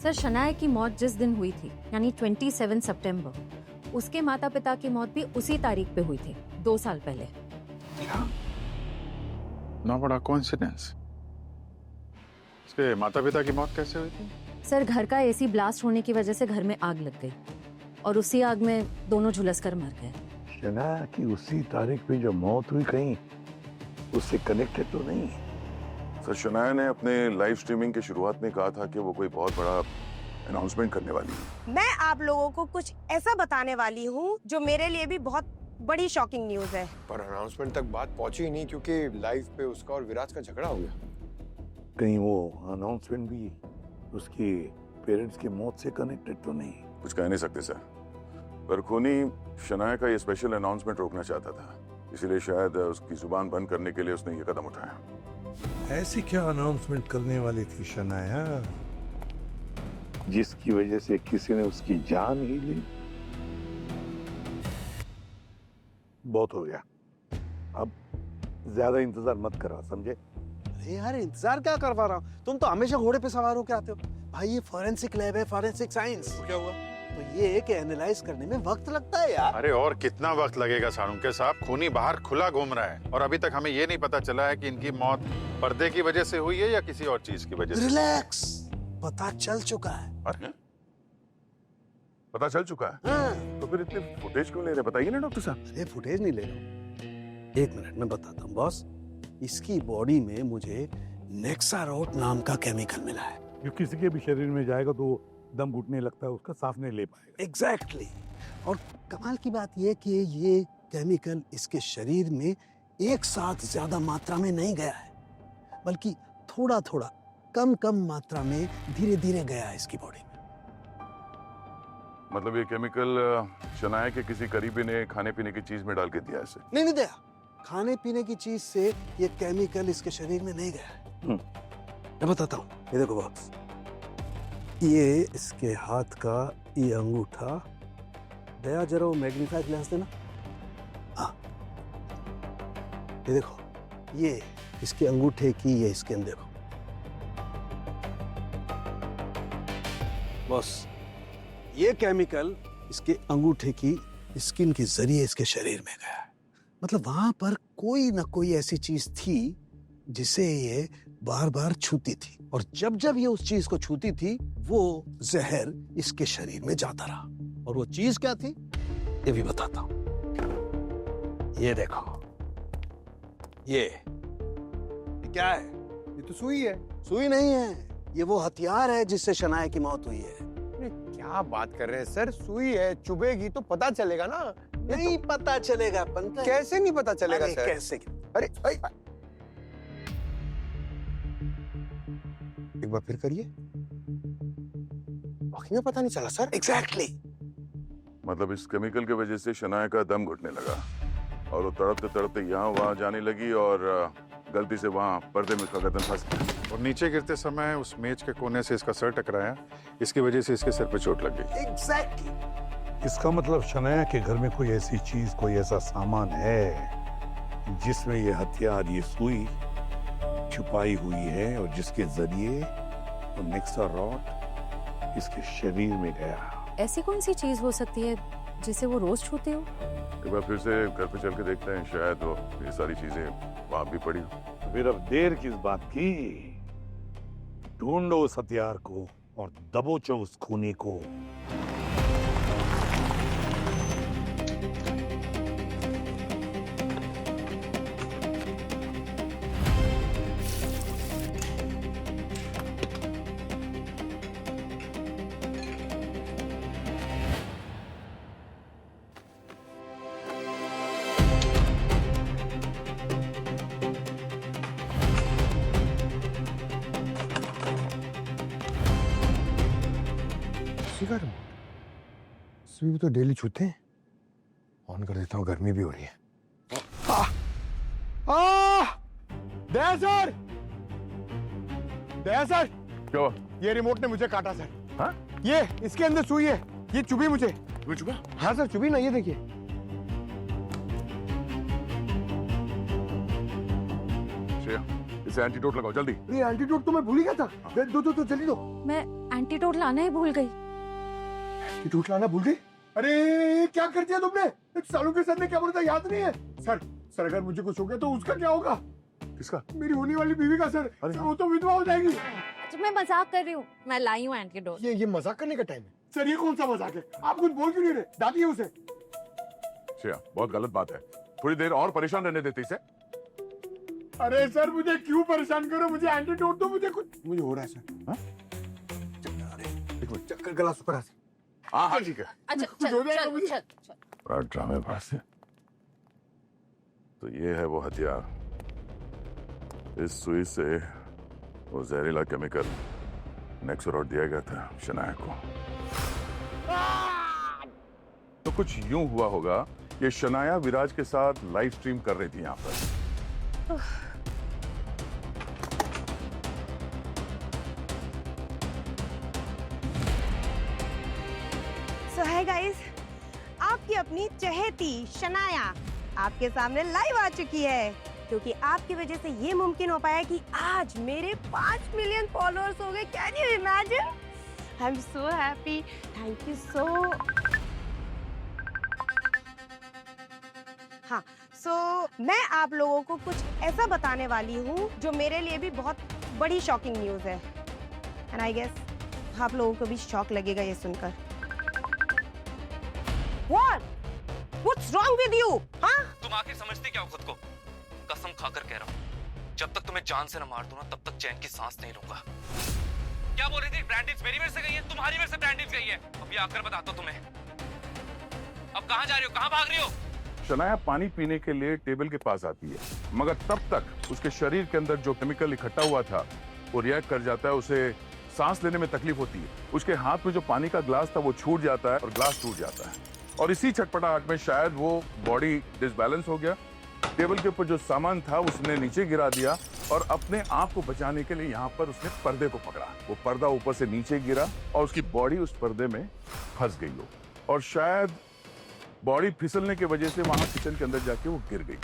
सर, शनाया की मौत जिस दिन हुई थी, यानी 27 सितंबर, उसके माता पिता की मौत भी उसी तारीख पे हुई थी, 2 साल पहले। ना बड़ा कोइंसिडेंस। उसके माता पिता की मौत कैसे हुई थी? सर, घर का एसी ब्लास्ट होने की वजह से घर में आग लग गई और उसी आग में दोनों झुलसकर मर गए। शनाया की उसी तारीख पे जो मौत हुई, कहीं उससे कनेक्टेड तो नहीं? सर, शनाया ने अपने लाइव स्ट्रीमिंग की शुरुआत में कहा था कि वो कोई बहुत बड़ा अनाउंसमेंट करने वाली है। मैं आप लोगों को कुछ ऐसा बताने वाली हूँ जो मेरे लिए भी बहुत बड़ी शॉकिंग न्यूज है। पर अनाउंसमेंट तक बात पहुंची ही नहीं, क्योंकि लाइव पे उसका और विराज का झगड़ा हो गया। कहीं वो अनाउंसमेंट भी उसके पेरेंट्स की मौत से कनेक्टेड तो नहीं? कुछ कह नहीं सकते सर, पर खूनी शनाया का ये स्पेशल अनाउंसमेंट रोकना चाहता था, इसीलिए शायद उसकी जुबान बंद करने के लिए उसने ये कदम उठाया। ऐसी क्या अनाउंसमेंट करने वाली थी शनाया जिसकी वजह से किसी ने उसकी जान ही ली? बहुत हो गया, अब ज्यादा इंतजार मत करो, समझे? अरे यार, इंतजार क्या करवा रहा हूँ? तुम तो हमेशा घोड़े पे सवार होके आते हो। भाई ये फॉरेंसिक लैब है, फॉरेंसिक साइंस। क्या हुआ? तो ये एक एनालाइज करने में वक्त लगता है यार। अरे और कितना वक्त लगेगा साळुंके साहब? खूनी बाहर खुला घूम रहा है और अभी तक हमें ये नहीं पता चला है कि इनकी मौत पर्दे की वजह से हुई है या किसी और चीज की वजह से। रिलैक्स, पता चल चुका है। अरे पता चल चुका है? हाँ। तो फिर इतने फुटेज क्यों ले रहे? बताइए ना डॉक्टर साहब। अरे फुटेज नहीं ले रहा हूँ, 1 मिनट में बताता हूँ बॉस। इसकी बॉडी में मुझे नेक्सारोट नाम का केमिकल मिला है। जो किसी के भी शरीर में जाएगा तो दम घुटने लगता है, उसका सांस नहीं ले पाएगा। एग्जैक्टली। और कमाल की बात यह कि ये केमिकल इसके शरीर में एक साथ ज्यादा मात्रा में नहीं गया है, बल्कि थोड़ा थोड़ा कम कम मात्रा में धीरे धीरे गया है इसकी बॉडी में। मतलब ये केमिकल शनाया के किसी करीबी ने खाने पीने की चीज में डाल के दिया इसे? नहीं दया, खाने पीने की चीज से ये केमिकल इसके शरीर में नहीं गया है। मैं बताता हूँ, ये देखो बॉक्स, ये इसके हाथ का ये अंगूठा, दया जरा वो मैग्नीफाई ग्लास देना। हाँ, ये देखो, ये इसके अंगूठे की ये स्किन देखो बॉस, ये केमिकल इसके अंगूठे की स्किन के जरिए इसके शरीर में गया है। मतलब वहां पर कोई ना कोई ऐसी चीज थी जिसे ये बार बार छूती थी, और जब जब ये उस चीज को छूती थी वो जहर इसके शरीर में जाता रहा। और वो चीज क्या थी ये भी बताता हूं। ये देखो, ये क्या है? ये तो सुई है। सुई नहीं है, ये वो हथियार है जिससे शनाया की मौत हुई है। अरे क्या बात कर रहे हैं सर? सुई है, चुभेगी तो पता चलेगा ना। नहीं पता चलेगा पंकज। कैसे नहीं पता चलेगा सर? कैसे? अरे एक बार फिर करिए। वाकई में पता नहीं चला सर। एग्जैक्टली। मतलब इस केमिकल की वजह से शनाया का दम घुटने लगा और वो तड़पते तड़पते यहाँ वहाँ जाने लगी और गलती से वहाँ पर्दे में उसका गर्दन फंस गया और नीचे गिरते समय उस मेज के कोने से इसका सर टकराया, इसकी वजह से इसके सर पे चोट लग गई। एग्जैक्टली। इसका मतलब शनाया के घर में कोई ऐसी चीज, कोई ऐसा सामान है जिसमें ये हथियार, ये सुई छुपाई हुई है और जिसके जरिए वो नेक्सा रॉड इसके शरीर में गया। ऐसी कौन सी चीज हो सकती है जिसे वो रोज छूते हो? एक बार फिर से घर पे चल के देखते हैं, शायद वो ये सारी चीजें वहां भी पड़ी हो। फिर अब देर किस बात की? ढूंढो उस हथियार को और दबोचो उस खूनी को। सुई तो डेली छूते हैं। ऑन कर देता हूँ, गर्मी भी हो रही है। दया सर, दया सर, क्या हुआ? ये रिमोट ने मुझे काटा सर। हाँ? ये इसके अंदर सुई है, ये चुभी मुझे। तुम्हें चुभा? हाँ सर, चुभी ना, ये देखिए। इसे एंटीडोट लगाओ जल्दी। ये एंटीडोट तो मैं भूल ही गया था। दो जल्दी दो। मैं एंटीडोट लाना ही भूल गई। एंटीडोट लाना भूल गई? अरे क्या कर दिया तुमने? सालू के सर ने क्या बोला था याद नहीं है? सर अगर मुझे कुछ हो गया तो उसका क्या होगा? किसका? मेरी होने वाली बीवी का सर। वो तो विधवा हो जाएगी। तो मैं मजाक कर रही हूँ, मैं लाई हूँ एंटीडोट। ये मजाक करने का टाइम है सर। ये कौन सा मजाक है? आप कुछ बोल क्यों नहीं रहे? डांटिए उसे। श्रेया, बहुत गलत बात है, थोड़ी देर और परेशान रहने देते इसे। अरे सर मुझे क्यों परेशान करो? मुझे एंटीडोट दो, मुझे हो रहा है सर। एक मिनट, चक्कर गला सुपर। हाँ ठीक है। अच्छा चल। बड़ा ड्रामेबाज है। तो ये है वो हथियार, इस सुई से वो जहरीला केमिकल नेक्सोरॉड दिया गया था शनाया को। तो कुछ यूं हुआ होगा, ये शनाया विराज के साथ लाइव स्ट्रीम कर रही थी यहाँ पर। सो हाय गाइस, आपकी अपनी चहेती शनाया आपके सामने लाइव आ चुकी है, क्योंकि आपकी वजह से ये मुमकिन हो पाया कि आज मेरे 5 मिलियन फॉलोअर्स हो गए। Can you imagine? I am so happy, thank you so. हाँ, सो मैं आप लोगों को कुछ ऐसा बताने वाली हूँ जो मेरे लिए भी बहुत बड़ी शॉकिंग न्यूज़ है, एंड आई गेस आप लोगों को भी शॉक लगेगा ये सुनकर। What? What's wrong with you? हाँ? तुम आखिर समझते क्या हो खुद को? कसम खाकर कह रहा हूँ, जब तक तुम्हें जान से न मार दूं ना, तब तक चैन की सांस नहीं लूंगा। क्या बोल रही थी? ब्रांडीज मेरी मेरे से गई है, तुम्हारी मेरे से ब्रांडीज गई है। अब ये आकर बताता हूँ तुम्हें। अब कहाँ जा रही हो, कहाँ भाग रही हो? शनाया पानी पीने के लिए टेबल के पास आती है, मगर तब तक उसके शरीर के अंदर जो केमिकल इकट्ठा हुआ था वो रिएक्ट कर जाता है, उसे सांस लेने में तकलीफ होती है। उसके हाथ में जो पानी का ग्लास था वो छूट जाता है और ग्लास टूट जाता है, और इसी छटपटाहट में शायद वो बॉडी डिसबैलेंस हो गया, टेबल के ऊपर जो सामान था उसने नीचे गिरा दिया और अपने आप को बचाने के लिए यहाँ पर उसने पर्दे को पकड़ा। वो पर्दा ऊपर से नीचे गिरा और उसकी बॉडी उस पर्दे में फंस गई हो, और शायद बॉडी फिसलने की वजह से वहां किचन के अंदर जाके वो गिर गई,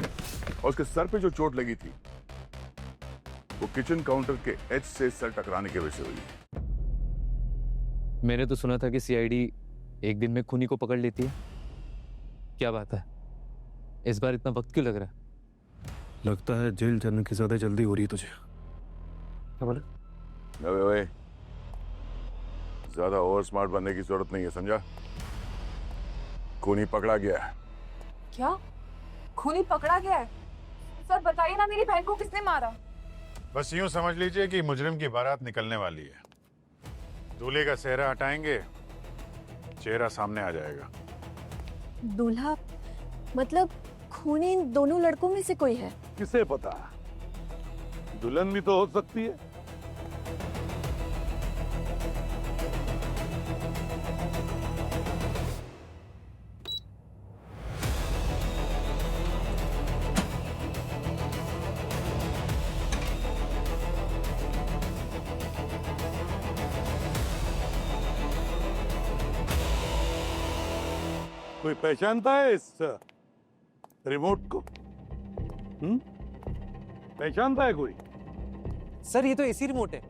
और उसके सर पे जो चोट लगी थी वो किचन काउंटर के एज से सर टकराने की वजह से हुई। मैंने तो सुना था कि सीआईडी एक दिन में खूनी को पकड़ लेती है। क्या बात है, इस बार इतना वक्त क्यों लग रहा है? लगता है जेल जाने की ज्यादा जल्दी हो रही है तुझे। क्या बोले? ओए, ज्यादा ओवर स्मार्ट बनने की जरूरत नहीं है, समझा? खूनी पकड़ा गया है। क्या खूनी पकड़ा गया है? सर बताइए ना, मेरी बहन को किसने मारा? बस यूं समझ लीजिए कि मुजरिम की बारात निकलने वाली है। दूल्हे का सेहरा हटाएंगे, चेहरा सामने आ जाएगा। दूल्हा मतलब खूनी इन दोनों लड़कों में से कोई है? किसे पता, दुल्हन भी तो हो सकती है। कोई पहचानता है इस रिमोट को? पहचानता है कोई? सर ये तो एसी रिमोट है।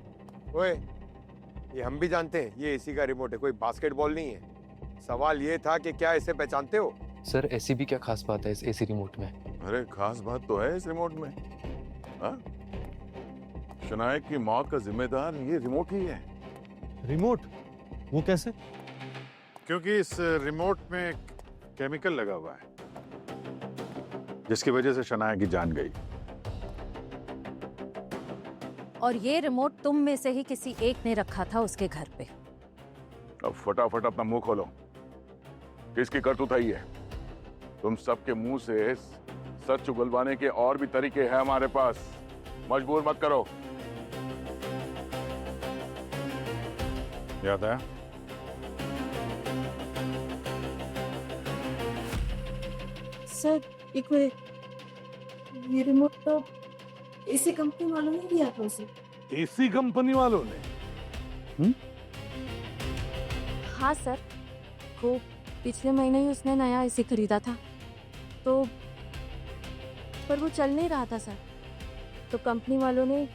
ओए, ये हम भी जानते हैं, ये एसी का रिमोट है, कोई बास्केटबॉल नहीं है। सवाल ये था कि क्या इसे पहचानते हो? सर ऐसी भी क्या खास बात है इस एसी रिमोट में? अरे खास बात तो है इस रिमोट में। हाँ? शनाया की मौत का जिम्मेदार ये रिमोट ही है। रिमोट? वो कैसे? क्योंकि इस रिमोट में केमिकल लगा हुआ है जिसकी वजह से शनाया की जान गई। और ये रिमोट तुम में से ही किसी एक ने रखा था उसके घर पे। अब फटाफट अपना मुंह खोलो, किसकी करतूत है ये? तुम सबके मुंह से सच उगलवाने के और भी तरीके हैं हमारे पास, मजबूर मत करो। याद आया? सर एक मिनट, ये रिमोट तो इसी कंपनी वालों ने दिया था उसे। एसी कंपनी वालों ने? हाँ सर, वो पिछले महीने ही उसने नया एसी खरीदा था, तो पर वो चल नहीं रहा था सर, तो कंपनी वालों ने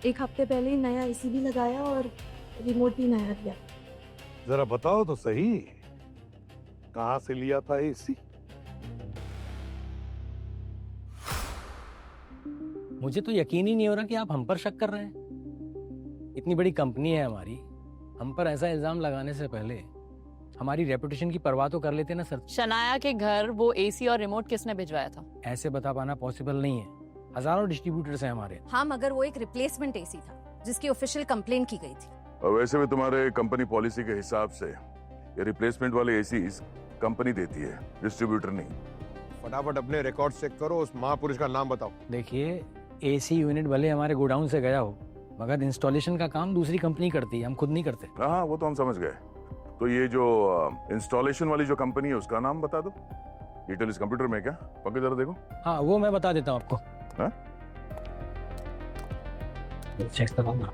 एक हफ्ते पहले ही नया एसी भी लगाया और रिमोट भी नया दिया। जरा बताओ तो सही, कहाँ से लिया था एसी? मुझे तो यकीन ही नहीं हो रहा कि आप हम पर शक कर रहे हैं। इतनी बड़ी कंपनी है हमारी, हम पर ऐसा इल्जाम लगाने से पहले हमारी रेपुटेशन की परवाह तो कर लेते ना सर। शनाया के घर वो एसी और रिमोट किसने भिजवाया था? ऐसे बता पाना पॉसिबल नहीं है, हजारों डिस्ट्रीब्यूटर्स हैं हमारे। हाँ मगर वो एक रिप्लेसमेंट एसी था जिसकी ऑफिशियल कंप्लेन की गई थी। और वैसे भी तुम्हारे कंपनी पॉलिसी के हिसाब से ये रिप्लेसमेंट वाले एसी कंपनी देती है, डिस्ट्रीब्यूटर नहीं। फटाफट अपने रिकॉर्ड चेक करो, उस महापुरुष का नाम बताओ। देखिए, एसी यूनिट भले हमारे गोडाउन से गया हो, मगर इंस्टॉलेशन का काम दूसरी कंपनी करती है, हम खुद नहीं करते। हाँ वो तो हम समझ गए। तो ये जो इंस्टॉलेशन वाली जो कंपनी है उसका नाम बता दो। डिटेल इस कंप्यूटर में क्या? पंकज जरा देखो। हाँ वो मैं बता देता हूँ आपको। हाँ? चेक करवाऊंगा।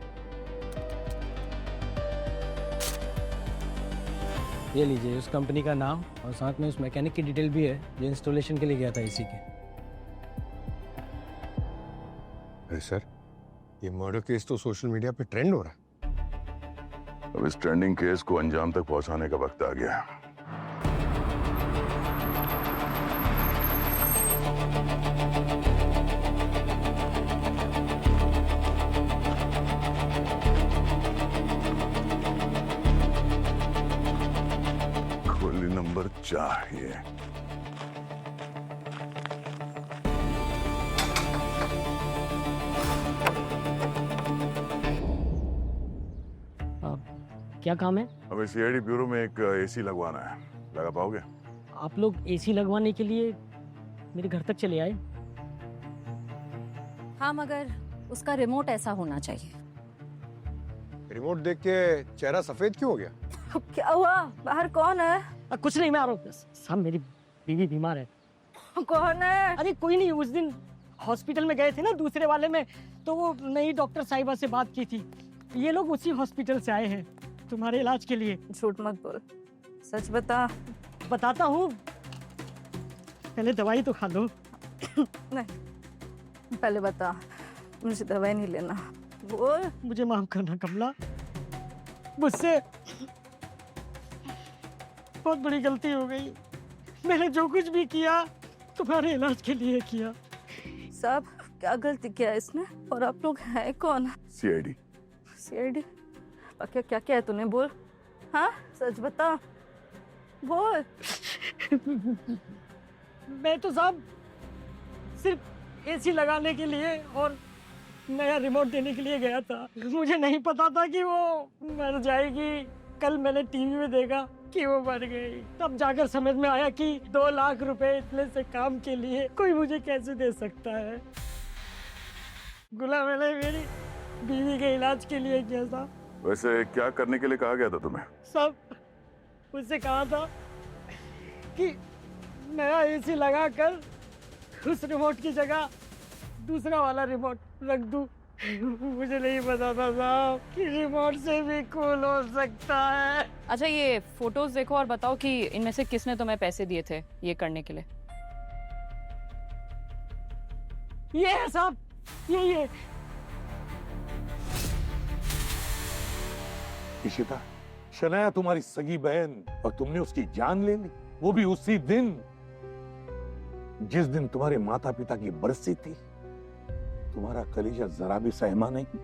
ये लीजिए उस कंपनी का नाम और साथ में उस मैकेनिक की डिटेल भी है जो इंस्टॉलेशन के लिए गया था एसी के। अरे सर, ये मर्डर केस तो सोशल मीडिया पे ट्रेंड हो रहा है। अब इस ट्रेंडिंग केस को अंजाम तक पहुंचाने का वक्त आ गया। गोली नंबर चाहिए। क्या काम है? हमें सीआईडी ब्यूरो में एक एसी लगवाना है, लगा पाओगे? आप लोग एसी लगवाने के लिए मेरे घर तक चले आए? हाँ मगर उसका रिमोट ऐसा होना चाहिए। रिमोट देख के चेहरा सफेद क्यों हो गया? क्या हुआ? बाहर कौन है? कुछ नहीं, मैं आ रहा हूँ। साहब मेरी बीवी बीमार है। कौन है? अरे कोई नहीं, उस दिन हॉस्पिटल में गए थे ना दूसरे वाले में, तो वो नई डॉक्टर साहिबा से बात की थी। ये लोग उसी हॉस्पिटल से आए हैं तुम्हारे इलाज के लिए। झूठ मत बोल, सच बता। बताता हूँ, पहले दवाई तो खा लो। नहीं, पहले बता, मुझे दवाई नहीं लेना। बोल। मुझे माफ करना कमला, मुझसे बहुत बड़ी गलती हो गई। मैंने जो कुछ भी किया तुम्हारे इलाज के लिए किया। साहब क्या गलती किया इसने? और आप लोग हैं कौन? सीआईडी। सीआईडी? क्या क्या क्या है तूने? बोल। हाँ सच बता, बोल। मैं तो साहब सिर्फ एसी लगाने के लिए और नया रिमोट देने के लिए गया था। मुझे नहीं पता था कि वो मर जाएगी। कल मैंने टीवी में देखा कि वो मर गई, तब जाकर समझ में आया कि 2 लाख रुपए इतने से काम के लिए कोई मुझे कैसे दे सकता है। गुलाम, मैंने मेरी बीवी के इलाज के लिए किया था। वैसे क्या करने के लिए कहा गया था तुम्हें? सब उससे कहा था कि नया एसी लगाकर उस रिमोट की जगह दूसरा वाला रिमोट रख दूं। मुझे नहीं पता था साहब कि रिमोट से भी कूल हो सकता है। अच्छा, ये फोटोज देखो और बताओ कि इनमें से किसने तुम्हें पैसे दिए थे ये करने के लिए। ये है साहब, ये इशिता, शनाया तुम्हारी सगी बहन और तुमने उसकी जान ले ली, वो भी उसी दिन जिस दिन तुम्हारे माता पिता की बरसी थी। तुम्हारा कलेजा जरा भी सहमा नहीं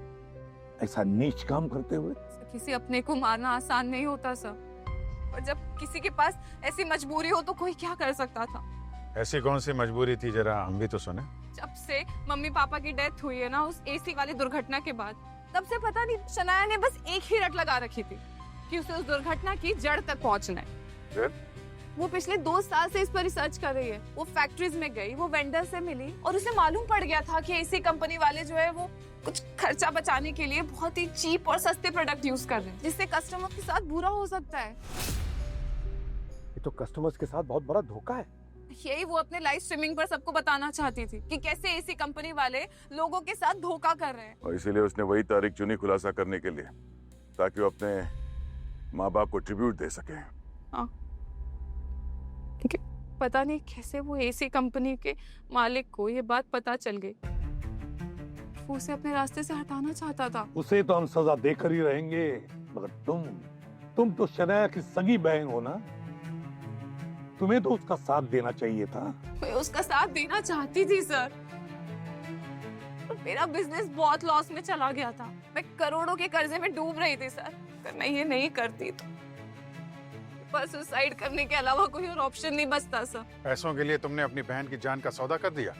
ऐसा नीच काम करते हुए। किसी अपने को मारना आसान नहीं होता सर, और जब किसी के पास ऐसी मजबूरी हो तो कोई क्या कर सकता था। ऐसी कौन सी मजबूरी थी, जरा हम भी तो सुने। जब से मम्मी पापा की डेथ हुई है ना उस एसी वाली दुर्घटना के बाद, तब से पता नहीं शनाया ने बस एक ही रट लगा रखी थी कि उसे उस दुर्घटना की जड़ तक पहुंचना है। वो पिछले 2 साल से इस पर रिसर्च कर रही है। वो फैक्ट्रीज में गई, वो वेंडर से मिली और उसे मालूम पड़ गया था कि एसी कंपनी वाले जो है वो कुछ खर्चा बचाने के लिए बहुत ही चीप और सस्ते प्रोडक्ट यूज कर रहे हैं, जिससे कस्टमर के साथ बुरा हो सकता है। ये तो कस्टमर्स के साथ बहुत बड़ा धोखा है। यही वो अपने लाइव स्ट्रीमिंग पर सबको बताना चाहती थी कि कैसे एसी कंपनी वाले लोगों के साथ धोखा कर रहे हैं। और इसीलिए उसने वही तारीख चुनी खुलासा करने के लिए, ताकि वो अपने माँ बाप को ट्रिब्यूट दे सके। हाँ, ठीक है। पता नहीं कैसे वो एसी कंपनी के मालिक को ये बात पता चल गई। वो उसे अपने रास्ते से हटाना चाहता था। उसे तो हम सजा देकर ही रहेंगे, मगर तुम तो शनाया की सगी बहन हो ना, तुम्हें तो उसका साथ देना चाहिए था। मैं उसका साथ देना चाहती थी सर, पर मेरा बिजनेस बहुत लॉस में चला गया था। मैं करोड़ों के कर्जे में डूब रही थी सर। अगर मैं ये नहीं करती तो पर सुसाइड करने के अलावा कोई और ऑप्शन नहीं बचता सर। पैसों के लिए तुमने अपनी बहन की जान का सौदा कर दिया?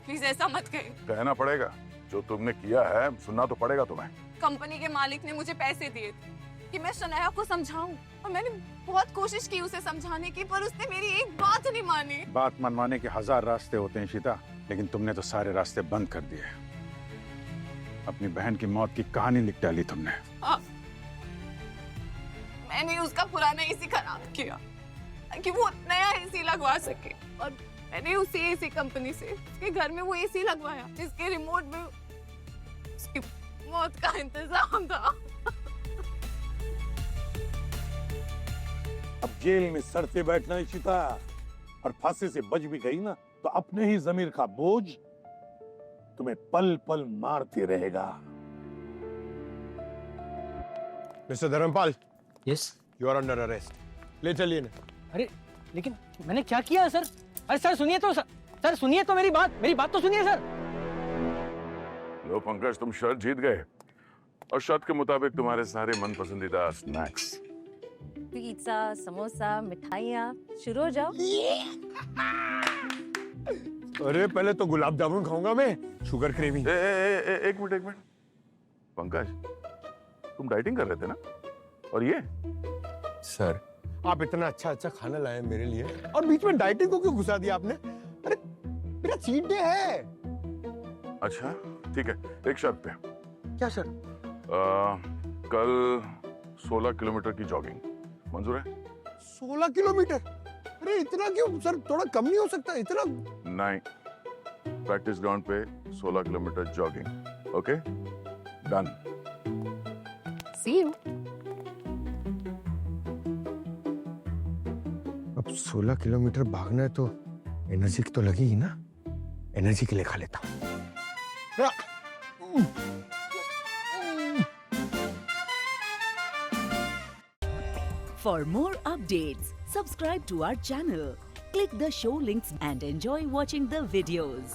प्लीज ऐसा मत कहिए। कहना पड़ेगा, जो तुमने किया है सुनना तो पड़ेगा तुम्हें। कंपनी के मालिक ने मुझे पैसे दिए थे कि मैं शनाया को समझाऊं, और मैंने बहुत कोशिश की उसे समझाने की, पर उसने मेरी एक बात नहीं मानी। बात मनवाने के 1000 रास्ते होते हैं शीता, लेकिन तुमने तो सारे रास्ते बंद कर दिए। अपनी बहन की मौत की कहानी लिख डाली तुमने। मैंने उसका पुराना एसी खराब किया कि वो नया एसी लगवा सके, और मैंने उसी एसी कंपनी से उसके घर में वो एसी लगवाया जिसके रिमोट में उसकी मौत का इंतजाम था। अब जेल में सड़ते बैठना इशिता, और फांसी से बच भी गई ना तो अपने ही जमीर का बोझ तुम्हें पल पल मारते रहेगा। Mister Dharampal, yes, you are under arrest. ले चलिए ना। अरे लेकिन मैंने क्या किया है सर? अरे सर सुनिए तो, सर सुनिए तो, मेरी बात तो सुनिए सर। लो पंकज, तुम शर्त जीत गए, और शर्त के मुताबिक तुम्हारे सारे मन पसंदीदा स्नैक्स, पिज्जा, समोसा, मिठाइयाँ, शुरू हो जाओ। अरे पहले तो गुलाब जामुन खाऊंगा मैं, शुगर क्रेविंग। एक मिनट पंकज, तुम डाइटिंग कर रहे थे ना? और ये सर, आप इतना अच्छा खाना लाए मेरे लिए, और बीच में डाइटिंग को क्यों घुसा दिया आपने? अरे मेरा चीट डे है। अच्छा ठीक है, एक शर्त पे। क्या शर्त? कल 16 किलोमीटर की जॉगिंग मंजूर है? 16 किलोमीटर? अरे इतना क्यों सर, थोड़ा कम नहीं हो सकता इतना? नहीं, प्रैक्टिस ग्राउंड पे 16 kilometre jogging. Okay, done. See you. अब 16 किलोमीटर भागना है तो एनर्जी तो लगेगी ना, एनर्जी के लिए खा लेता हूँ। For more updates, subscribe to our channel, click the show links and enjoy watching the videos.